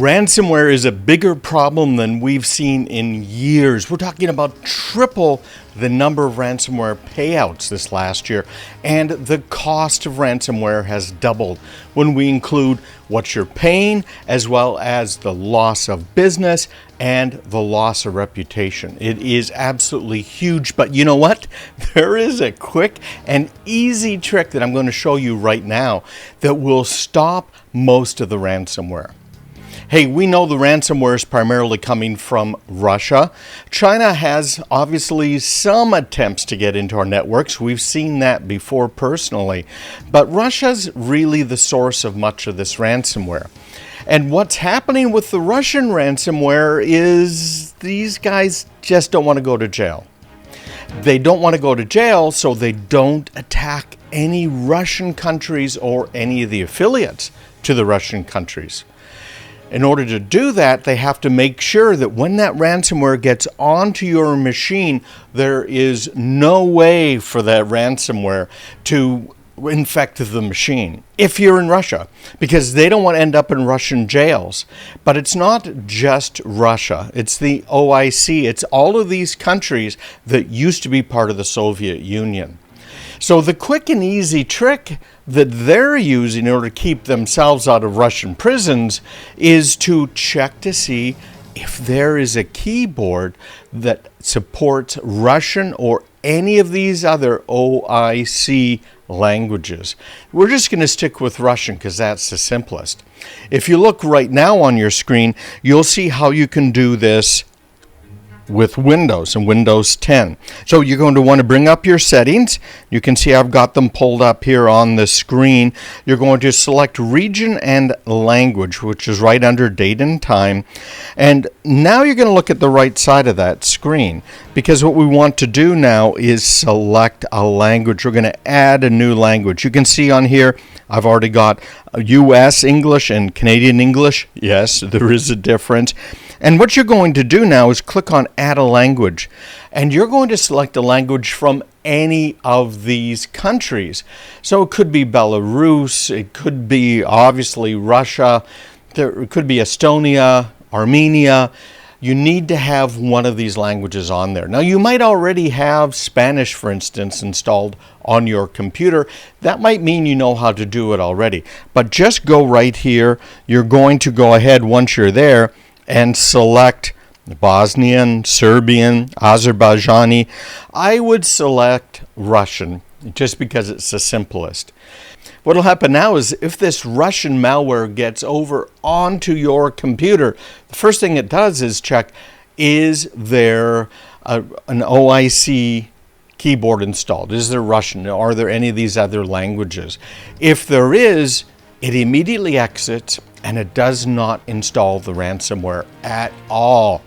Ransomware is a bigger problem than we've seen in years. We're talking about triple the number of ransomware payouts this last year, and the cost of ransomware has doubled when we include what you're paying, as well as the loss of business and the loss of reputation. It is absolutely huge, but you know what? There is a quick and easy trick that I'm going to show you right now that will stop most of the ransomware. Hey, we know the ransomware is primarily coming from Russia. China has obviously some attempts to get into our networks. We've seen that before personally. But Russia's really the source of much of this ransomware. And what's happening with the Russian ransomware is these guys just don't want to go to jail. They don't want to go to jail, so they don't attack any Russian countries or any of the affiliates to the Russian countries. In order to do that, they have to make sure that when that ransomware gets onto your machine, there is no way for that ransomware to infect the machine if you're in Russia, because they don't want to end up in Russian jails. But it's not just Russia, it's the OIC, it's all of these countries that used to be part of the Soviet Union. So the quick and easy trick that they're using in order to keep themselves out of Russian prisons is to check to see if there is a keyboard that supports Russian or any of these other OIC languages. We're just going to stick with Russian because that's the simplest. If you look right now on your screen, you'll see how you can do this with Windows and Windows 10. So you're going to want to bring up your settings. You can see I've got them pulled up here on the screen. You're going to select region and language, which is right under date and time. And now you're going to look at the right side of that screen, because what we want to do now is select a language. We're going to add a new language. You can see on here I've already got US English and Canadian English. Yes, there is a difference. And what you're going to do now is click on Add a Language. And you're going to select a language from any of these countries. So it could be Belarus, it could be obviously Russia, it could be Estonia, Armenia. You need to have one of these languages on there. Now, you might already have Spanish, for instance, installed on your computer. That might mean you know how to do it already. But just go right here. You're going to go ahead once you're there and select Bosnian, Serbian, Azerbaijani. I would select Russian just because it's the simplest. What will happen now is if this Russian malware gets over onto your computer, the first thing it does is check, is there an OIC keyboard installed? Is there Russian? Are there any of these other languages? If there is, it immediately exits and it does not install the ransomware at all.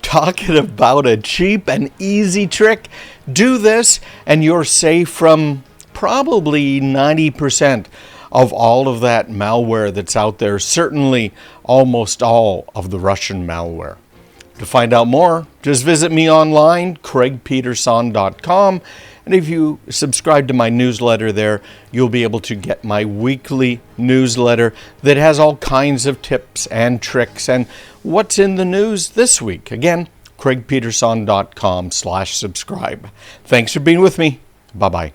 Talking about a cheap and easy trick, do this and you're safe from probably 90% of all of that malware that's out there, certainly almost all of the Russian malware. To find out more, just visit me online, craigpeterson.com, and if you subscribe to my newsletter there, you'll be able to get my weekly newsletter that has all kinds of tips and tricks and what's in the news this week. Again, craigpeterson.com/subscribe. Thanks for being with me. Bye-bye.